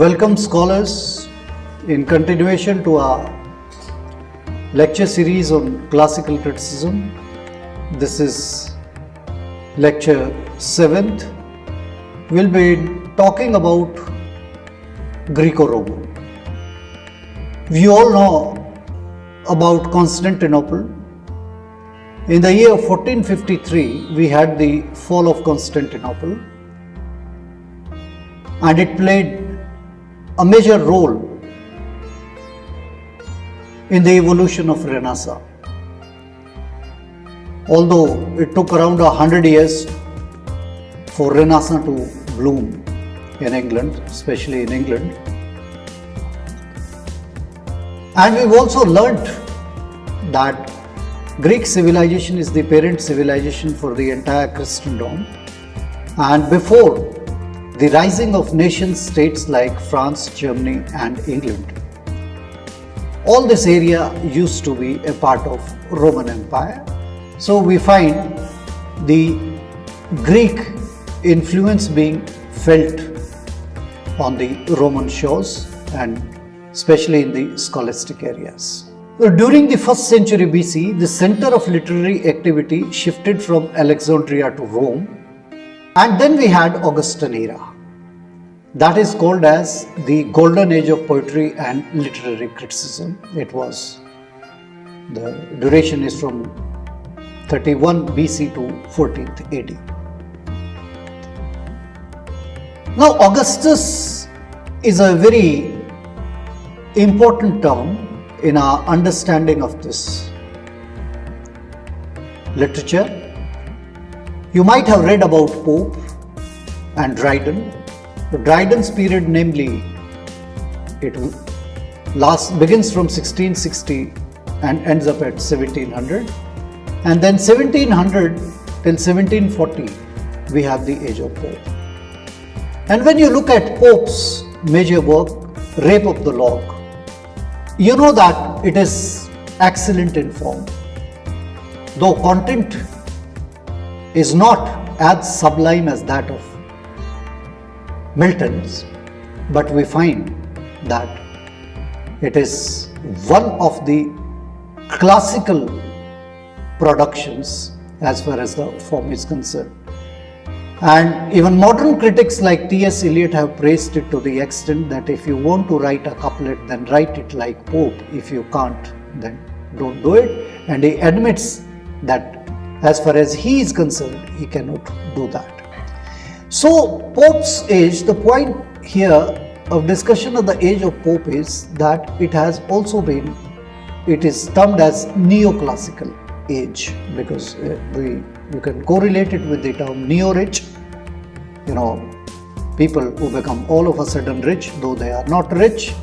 Welcome scholars in continuation to our lecture series on classical criticism. This is lecture 7th. We'll be talking about Greco-Roman. We all know about Constantinople. In the year 1453, we had the fall of Constantinople, and it played a major role in the evolution of Renaissance. Although it took around 100 years for Renaissance to bloom in England, especially in England. And we've also learnt that Greek civilization is the parent civilization for the entire Christendom, and before the rising of nation states like France, Germany and England, all this area used to be a part of Roman Empire. So we find the Greek influence being felt on the Roman shores and especially in the scholastic areas. During the 1st century BC, the center of literary activity shifted from Alexandria to Rome, and then we had Augustan era. That is called as the golden age of poetry and literary criticism. The duration is from 31 BC to 14th AD. Now, Augustus is a very important term in our understanding of this literature. You might have read about Pope and Dryden. The Dryden's period, namely, it begins from 1660 and ends up at 1700, and then 1700 till 1740 we have the age of Pope. And when you look at Pope's major work, Rape of the Lock, you know that it is excellent in form, though content is not as sublime as that of Milton's, but we find that it is one of the classical productions as far as the form is concerned. And even modern critics like T.S. Eliot have praised it to the extent that if you want to write a couplet, then write it like Pope. If you can't, then don't do it. And he admits that as far as he is concerned, he cannot do that. So, Pope's age, the point here of discussion of the age of Pope is that it has also been, it is termed as neoclassical age, because you can correlate it with the term neo-rich, people who become all of a sudden rich, though they are not rich.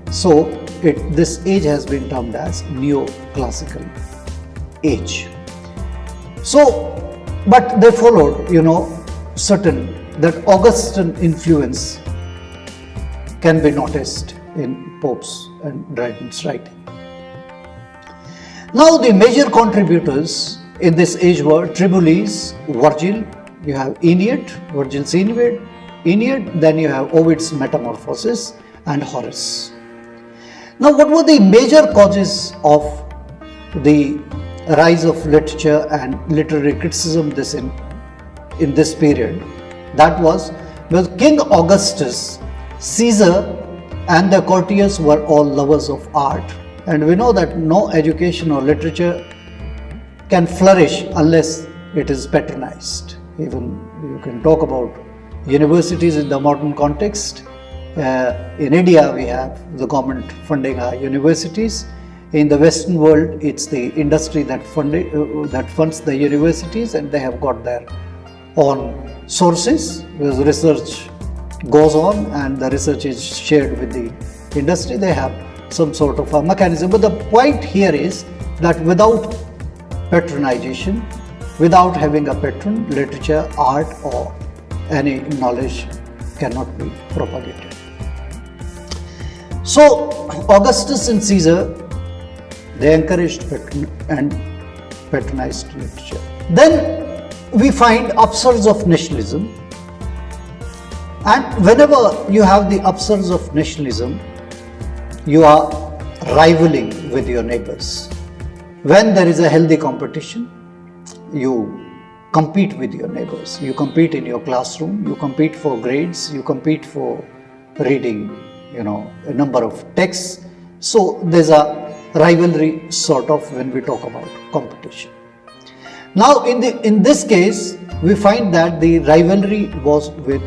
So, this age has been termed as neoclassical age. So, but they followed, certain that Augustan influence can be noticed in Pope's and Dryden's writing. Now, the major contributors in this age were Tribulis, Virgil, you have Aeneid, Virgil's Aeneid, then you have Ovid's Metamorphoses and Horace. Now, what were the major causes of the rise of literature and literary criticism in this period? That was because King Augustus, Caesar and the courtiers were all lovers of art, and we know that no education or literature can flourish unless it is patronized. Even you can talk about universities in the modern context. In India we have the government funding our universities. In the Western world it's the industry that funds the universities, and they have got their own sources because research goes on and the research is shared with the industry. They have some sort of a mechanism. But the point here is that without patronization, without having a patron, literature, art or any knowledge cannot be propagated. So Augustus and Caesar, they encouraged and patronized literature. Then we find upsurge of nationalism. And whenever you have the upsurge of nationalism, you are rivaling with your neighbors. When there is a healthy competition, you compete with your neighbors. You compete in your classroom, you compete for grades, you compete for reading, a number of texts. So there's a rivalry sort of when we talk about competition. Now in this case, we find that the rivalry was with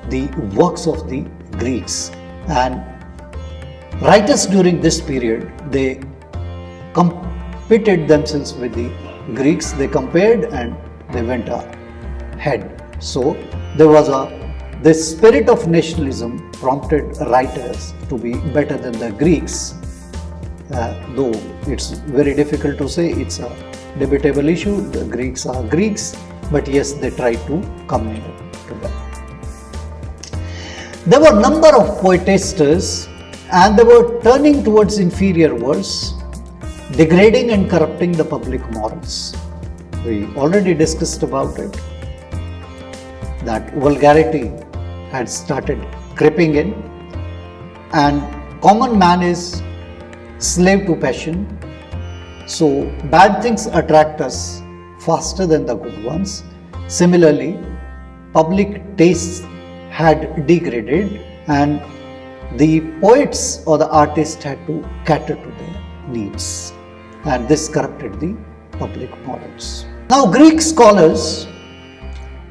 the works of the Greeks, and writers during this period, they competed themselves with the Greeks, they compared and they went ahead. So there was this spirit of nationalism prompted writers to be better than the Greeks, though it's very difficult to say, it's a debatable issue. The Greeks are Greeks, but yes, they tried to come near to them. There were a number of poetasters, and they were turning towards inferior verse, degrading and corrupting the public morals. We already discussed about it, that vulgarity had started creeping in, and common man is slave to passion. So bad things attract us faster than the good ones. Similarly, public tastes had degraded, and the poets or the artists had to cater to their needs, and this corrupted the public morals. Now, Greek scholars,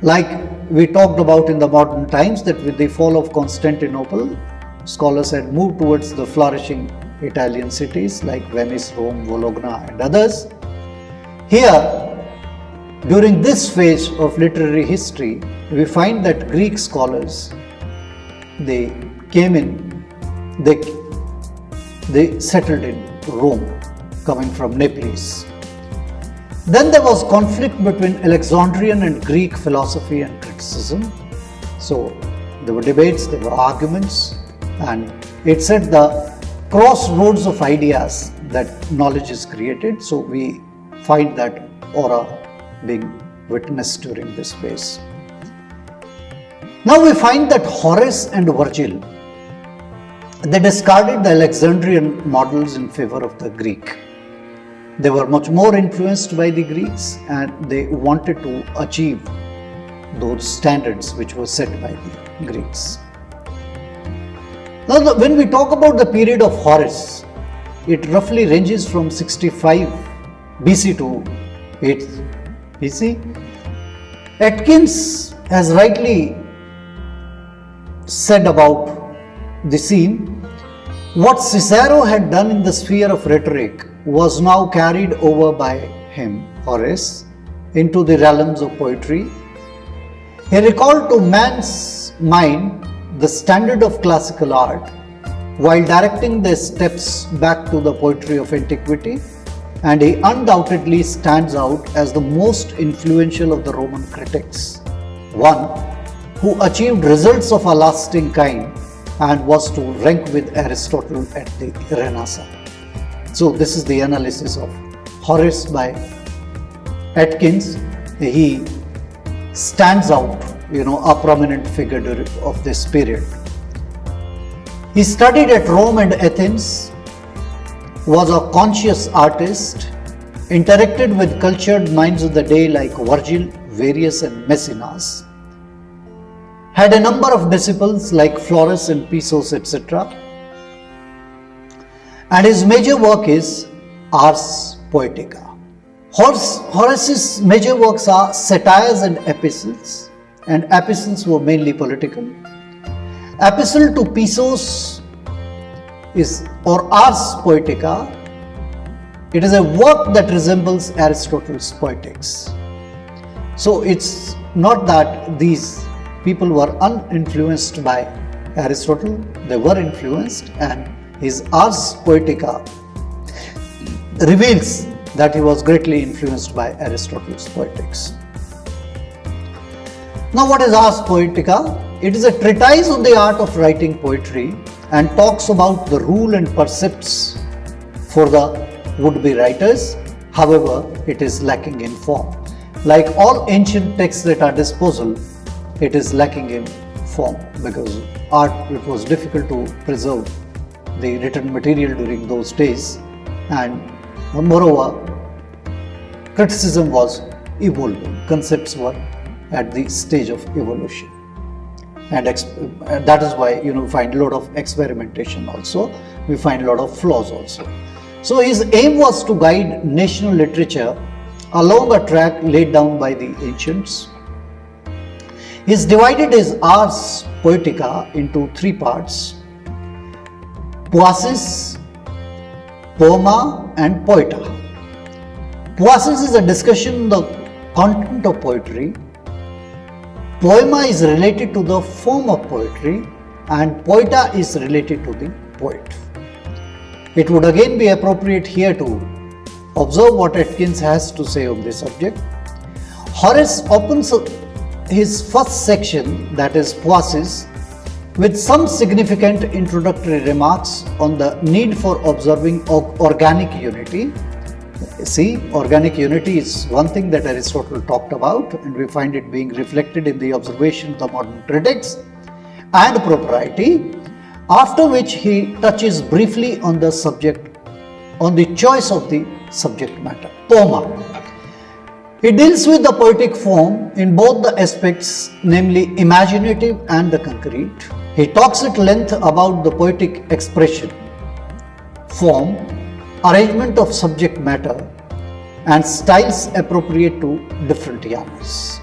like we talked about in the modern times, that with the fall of Constantinople, scholars had moved towards the flourishing Italian cities like Venice, Rome, Bologna and others. Here, during this phase of literary history, we find that Greek scholars, they came in, they settled in Rome, coming from Naples. Then there was conflict between Alexandrian and Greek philosophy and criticism. So there were debates, there were arguments, and it's at the crossroads of ideas that knowledge is created. So we find that aura being witnessed during this phase. Now we find that Horace and Virgil, they discarded the Alexandrian models in favor of the Greek. They were much more influenced by the Greeks, and they wanted to achieve those standards which were set by the Greeks. Now, when we talk about the period of Horace, it roughly ranges from 65 BC to 8th BC. Atkins has rightly said about the scene, what Cicero had done in the sphere of rhetoric was now carried over by him, Horace, into the realms of poetry. He recalled to man's mind the standard of classical art while directing their steps back to the poetry of antiquity, and he undoubtedly stands out as the most influential of the Roman critics, one who achieved results of a lasting kind and was to rank with Aristotle at the Renaissance. So this is the analysis of Horace by Atkins. He stands out, a prominent figure of this period. He studied at Rome and Athens, was a conscious artist, interacted with cultured minds of the day like Virgil, Varius and Maecenas, had a number of disciples like Florus and Pisos, etc. And his major work is Ars Poetica. Horace's major works are satires and epistles were mainly political. Epistle to Pisos or Ars Poetica, it is a work that resembles Aristotle's Poetics. So it's not that these people were uninfluenced by Aristotle, they were influenced, and his Ars Poetica reveals that he was greatly influenced by Aristotle's Poetics. Now, what is Ars Poetica? It is a treatise on the art of writing poetry and talks about the rule and precepts for the would-be writers. However, it is lacking in form. Like all ancient texts at our disposal, it is lacking in form, because art, it was difficult to preserve the written material during those days, and moreover criticism was evolving, concepts were at the stage of evolution, and that is why we find a lot of experimentation also, we find a lot of flaws also. So his aim was to guide national literature along a track laid down by the ancients. He's divided his Ars Poetica into three parts: Poesis, Poema and Poeta. Poesis is a discussion of the content of poetry. Poema is related to the form of poetry, and Poeta is related to the poet. It would again be appropriate here to observe what Atkins has to say on this subject. Horace opens his first section, that is Poesis, with some significant introductory remarks on the need for observing organic unity. See, organic unity is one thing that Aristotle talked about, and we find it being reflected in the observation of the modern critics, and propriety, after which he touches briefly on the subject, on the choice of the subject matter. Poema. He deals with the poetic form in both the aspects, namely imaginative and the concrete. He talks at length about the poetic expression, form, arrangement of subject matter, and styles appropriate to different genres.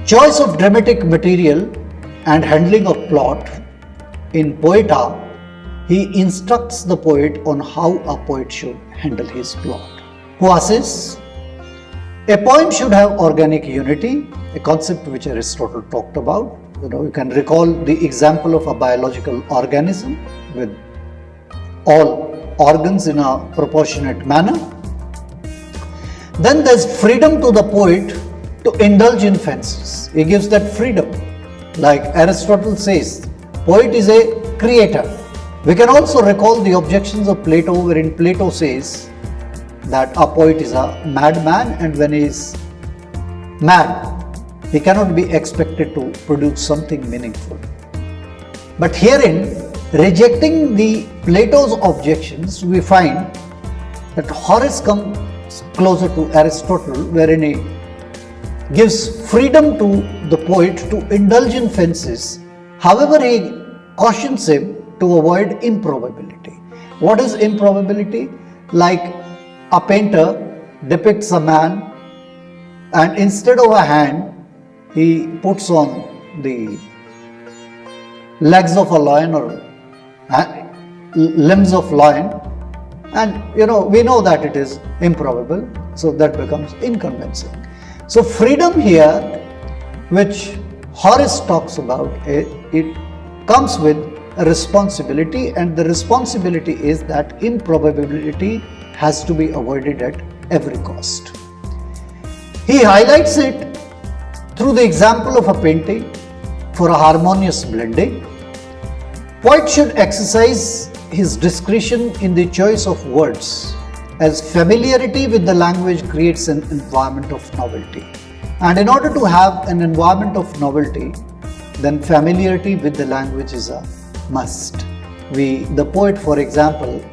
Choice of dramatic material and handling of plot. In Poeta, he instructs the poet on how a poet should handle his plot. Poesis. A poem should have organic unity, a concept which Aristotle talked about. You can recall the example of a biological organism with all organs in a proportionate manner. Then there's freedom to the poet to indulge in fancies. He gives that freedom. Like Aristotle says, poet is a creator. We can also recall the objections of Plato, wherein Plato says that a poet is a madman, and when he is mad, he cannot be expected to produce something meaningful. But herein, rejecting the Plato's objections, we find that Horace comes closer to Aristotle, wherein he gives freedom to the poet to indulge in fancies. However, he cautions him to avoid improbability. What is improbability? Like a painter depicts a man, and instead of a hand, he puts on the legs of a lion or limbs of lion, and we know that it is improbable, so that becomes inconvincing. So freedom here, which Horace talks about, it comes with a responsibility, and the responsibility is that improbability has to be avoided at every cost. He highlights it through the example of a painting for a harmonious blending. Poet should exercise his discretion in the choice of words, as familiarity with the language creates an environment of novelty. And in order to have an environment of novelty, then familiarity with the language is a must. The poet, for example,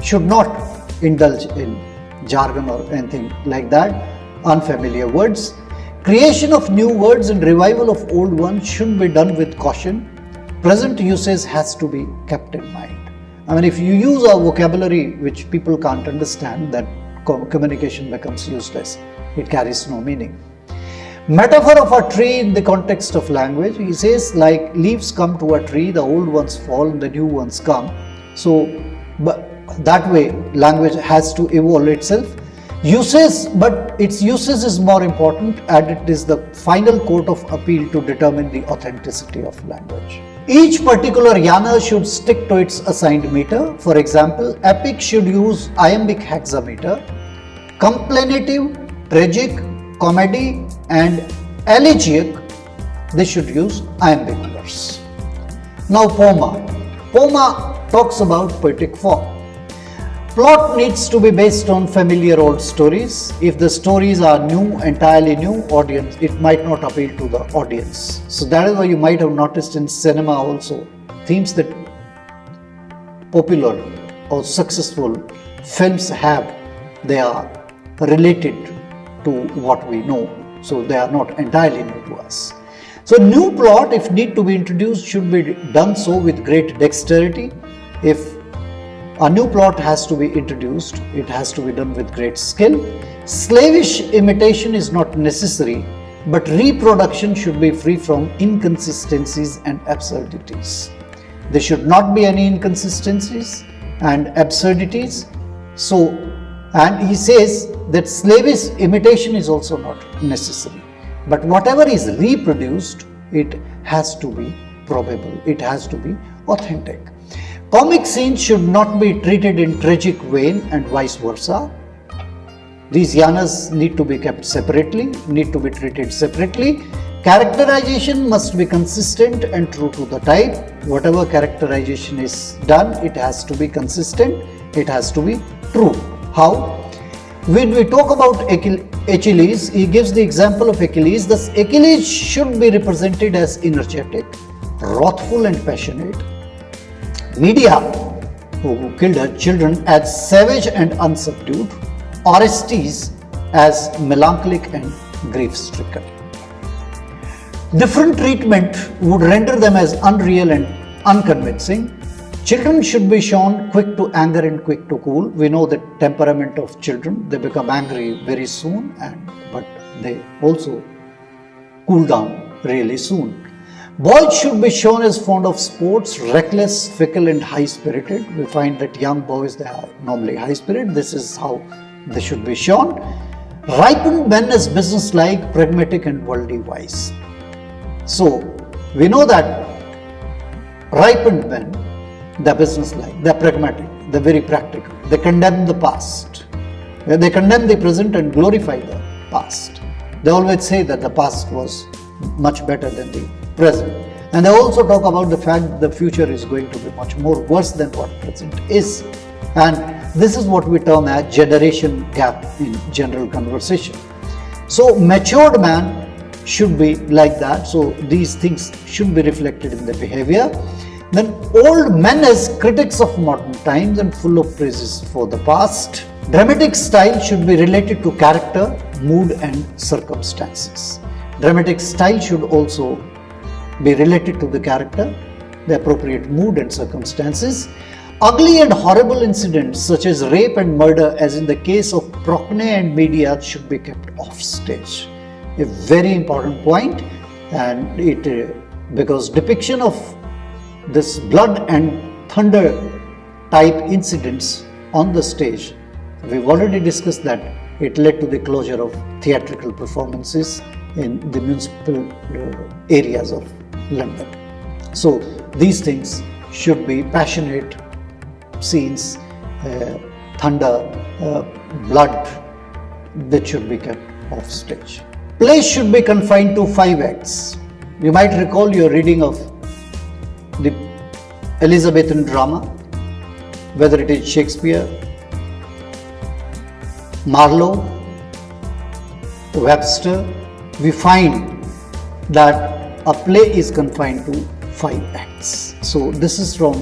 should not indulge in jargon or anything like that, unfamiliar words. Creation of new words and revival of old ones should be done with caution. Present usage has to be kept in mind. I mean, if you use a vocabulary which people can't understand, that communication becomes useless. It carries no meaning. Metaphor of a tree in the context of language. He says, like leaves come to a tree, the old ones fall and the new ones come. So, that way language has to evolve itself. Usage, but its usage is more important, and it is the final court of appeal to determine the authenticity of language. Each particular genre should stick to its assigned meter. For example, epic should use iambic hexameter. Complainative, tragic, comedy and elegiac, they should use iambic verse. Now poema. Poema talks about poetic form. Plot needs to be based on familiar old stories. If the stories are new, entirely new audience, it might not appeal to the audience. So that is why you might have noticed in cinema also, themes that popular or successful films have, they are related to what we know. So they are not entirely new to us. So new plot, if need to be introduced, should be done so with great dexterity. If a new plot has to be introduced, it has to be done with great skill. Slavish imitation is not necessary, but reproduction should be free from inconsistencies and absurdities. There should not be any inconsistencies and absurdities. So, and he says that slavish imitation is also not necessary. But whatever is reproduced, it has to be probable, it has to be authentic. Comic scenes should not be treated in tragic vein and vice versa. These yanas need to be kept separately, need to be treated separately. Characterization must be consistent and true to the type. Whatever characterization is done, it has to be consistent, it has to be true. How? When we talk about Achilles, he gives the example of Achilles. Thus, Achilles should be represented as energetic, wrathful and passionate. Medea, who killed her children, as savage and unsubdued. Orestes as melancholic and grief-stricken. Different treatment would render them as unreal and unconvincing. Children should be shown quick to anger and quick to cool. We know the temperament of children. They become angry very soon, but they also cool down really soon. Boys should be shown as fond of sports, reckless, fickle and high-spirited. We find that young boys, they are normally high-spirited. This is how they should be shown. Ripened men as business-like, pragmatic and worldly wise. So, we know that ripened men, they're business-like, they're pragmatic, they're very practical. They condemn the past. They condemn the present and glorify the past. They always say that the past was much better than the present. And they also talk about the fact that the future is going to be much more worse than what present is. And this is what we term as generation gap in general conversation. So matured man should be like that. So these things should be reflected in the behavior. Then old men as critics of modern times and full of praises for the past. Dramatic style should be related to character, mood and circumstances. Dramatic style should also be related to the character, the appropriate mood and circumstances. Ugly and horrible incidents such as rape and murder, as in the case of Procne and Medea, should be kept off stage. A very important point, and because depiction of this blood and thunder type incidents on the stage, we've already discussed that it led to the closure of theatrical performances in the municipal areas of London. So these things should be passionate scenes, thunder, blood, that should be kept off stage. Plays should be confined to 5 acts. You might recall your reading of the Elizabethan drama, whether it is Shakespeare, Marlowe, Webster. We find that a play is confined to 5 acts. So this is from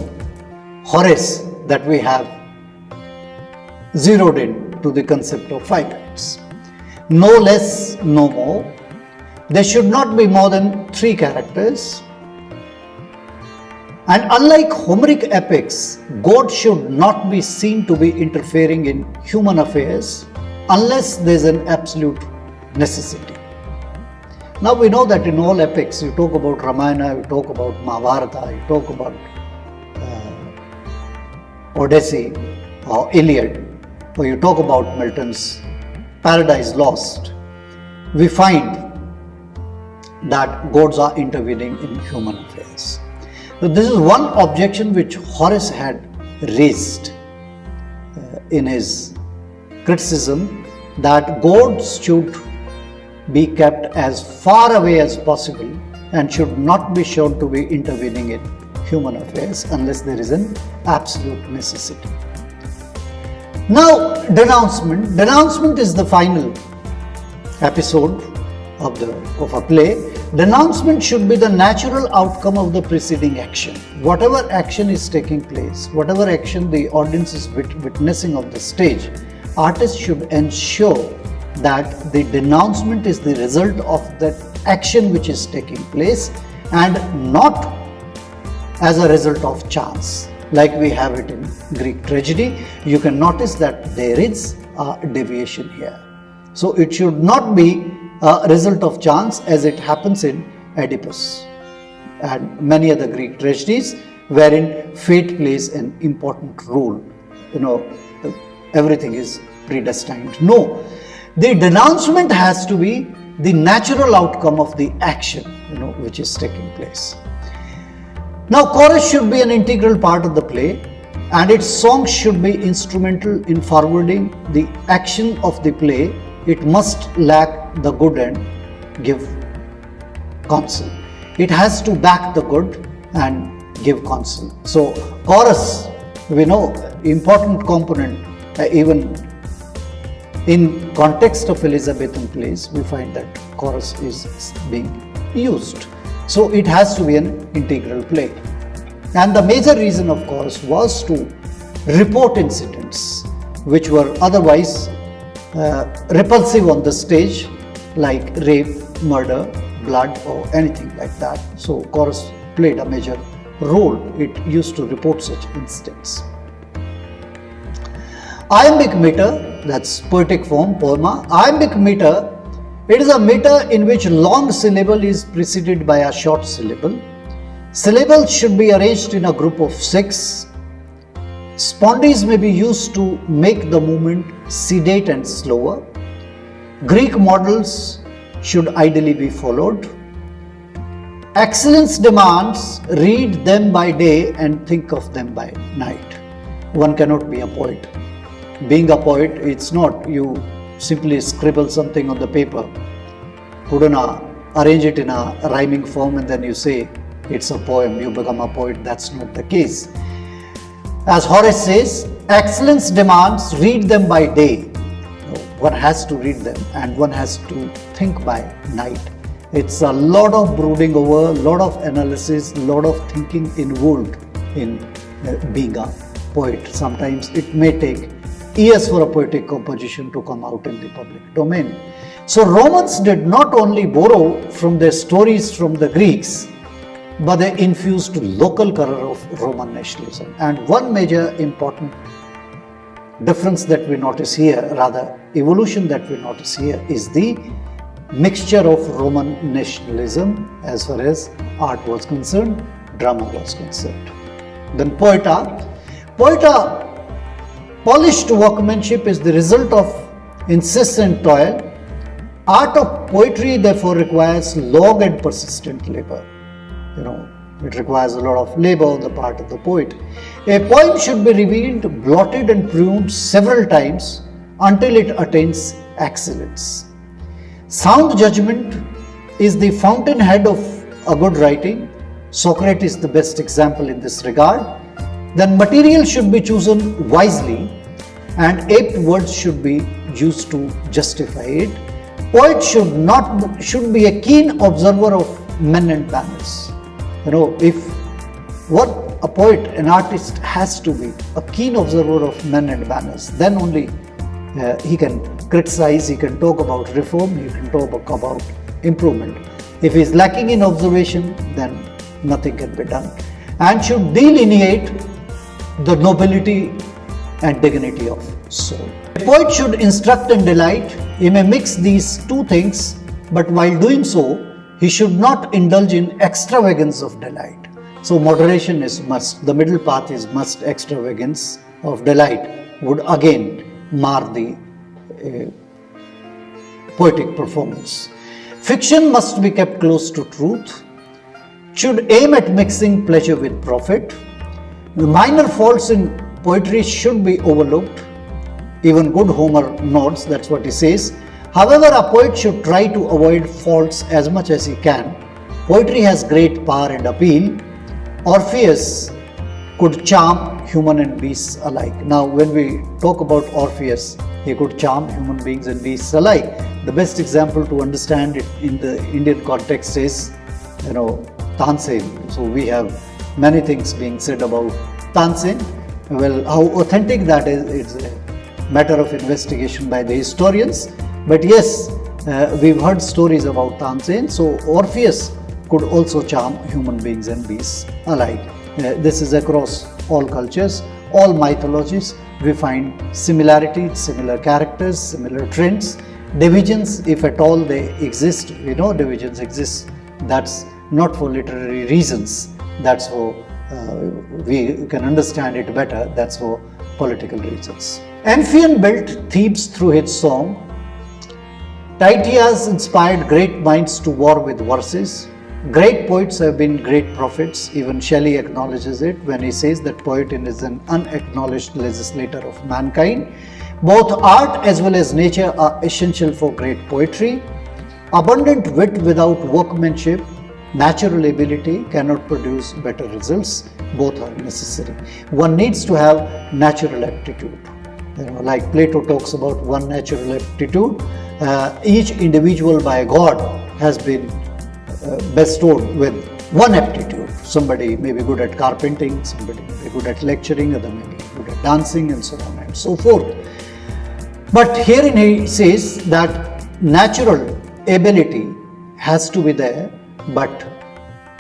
Horace that we have zeroed in to the concept of 5 acts. No less, no more. There should not be more than 3 characters. And unlike Homeric epics, God should not be seen to be interfering in human affairs unless there is an absolute necessity. Now we know that in all epics, you talk about Ramayana, you talk about Mahabharata, you talk about Odyssey or Iliad, or you talk about Milton's Paradise Lost, we find that gods are intervening in human affairs. So this is one objection which Horace had raised in his criticism, that gods should be kept as far away as possible and should not be shown to be intervening in human affairs unless there is an absolute necessity. Now, denouncement. Denouncement is the final episode of a play. Denouncement should be the natural outcome of the preceding action. Whatever action is taking place, whatever action the audience is witnessing on the stage, artists should ensure that the denouncement is the result of that action which is taking place and not as a result of chance. Like we have it in Greek tragedy, you can notice that there is a deviation here. So it should not be a result of chance as it happens in Oedipus and many other Greek tragedies wherein fate plays an important role. Everything is predestined. No, the denouncement has to be the natural outcome of the action, which is taking place. Now, chorus should be an integral part of the play, and its songs should be instrumental in forwarding the action of the play. It must lack the good and give counsel. It has to back the good and give counsel. So, chorus, we know, important component, even in context of Elizabethan plays, we find that chorus is being used. So it has to be an integral play. And the major reason of chorus was to report incidents which were otherwise repulsive on the stage, like rape, murder, blood or anything like that. So chorus played a major role. It used to report such incidents. Iambic meter, that's poetic form, poema. Iambic meter, it is a meter in which long syllable is preceded by a short syllable. Syllables should be arranged in a group of 6. Spondees may be used to make the movement sedate and slower. Greek models should ideally be followed. Excellence demands read them by day and think of them by night. One cannot be a poet. Being a poet, it's not you simply scribble something on the paper, arrange it in a rhyming form and then you say it's a poem, you become a poet. That's not the case. As Horace says, excellence demands read them by day. One has to read them and one has to think by night. It's a lot of brooding over, a lot of analysis, a lot of thinking involved in being a poet. Sometimes it may take years for a poetic composition to come out in the public domain. So Romans did not only borrow from their stories from the Greeks, but they infused local color of Roman nationalism. And one major important difference that we notice here, rather evolution that we notice here, is the mixture of Roman nationalism as far as art was concerned, drama was concerned. Then poeta. Polished workmanship is the result of incessant toil. Art of poetry therefore requires long and persistent labor. It requires a lot of labor on the part of the poet. A poem should be revealed, blotted and pruned several times until it attains excellence. Sound judgment is the fountainhead of a good writing. Socrates is the best example in this regard. Then material should be chosen wisely and apt words should be used to justify it. Poet should be a keen observer of men and manners. If what a poet, an artist has to be a keen observer of men and manners, then only he can criticize, he can talk about reform, he can talk about improvement. If he is lacking in observation, then nothing can be done. And should delineate the nobility and dignity of soul. A poet should instruct and delight. He may mix these two things, but while doing so, he should not indulge in extravagance of delight. So moderation is must. The middle path is must. Extravagance of delight would again mar the poetic performance. Fiction must be kept close to truth. Should aim at mixing pleasure with profit. The minor faults in poetry should be overlooked. Even good Homer notes, that's what he says. However, a poet should try to avoid faults as much as he can. Poetry has great power and appeal. Orpheus could charm human and beasts alike. Now, when we talk about Orpheus, he could charm human beings and beasts alike. The best example to understand it in the Indian context is, Tansen. So we have many things being said about Tansen. Well, how authentic that is, it's a matter of investigation by the historians. But yes, we've heard stories about Tansen. So Orpheus could also charm human beings and beasts alike. This is across all cultures, all mythologies. We find similarities, similar characters, similar trends. Divisions, if at all they exist, we know divisions exist. That's not for literary reasons. That's for we can understand it better. That's for political reasons. Amphion built Thebes through his song. Titias inspired great minds to war with verses. Great poets have been great prophets. Even Shelley acknowledges it when he says that poet is an unacknowledged legislator of mankind. Both art as well as nature are essential for great poetry. Abundant wit without workmanship, natural ability cannot produce better results. Both are necessary. One needs to have natural aptitude. Like Plato talks about one natural aptitude. Each individual by God has been bestowed with one aptitude. Somebody may be good at carpenting, somebody may be good at lecturing, other may be good at dancing, and so on and so forth. But herein he says that natural ability has to be there, but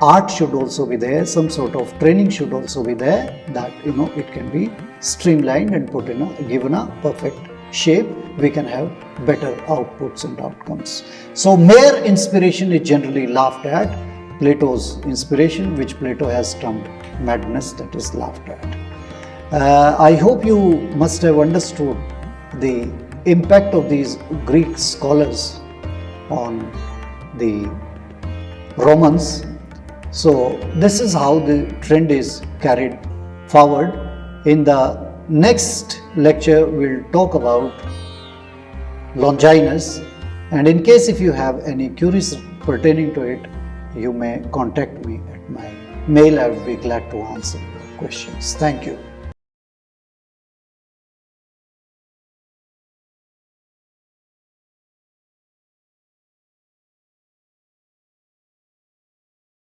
art should also be there, some sort of training should also be there, that it can be streamlined and put in given a perfect shape, we can have better outputs and outcomes. So mere inspiration is generally laughed at. Plato's inspiration, which Plato has termed madness, that is laughed at. I hope you must have understood the impact of these Greek scholars on the Romans. So this is how the trend is carried forward. In the next lecture, we'll talk about Longinus, and in case if you have any queries pertaining to it, you may contact me at my mail. I would be glad to answer your questions. Thank you.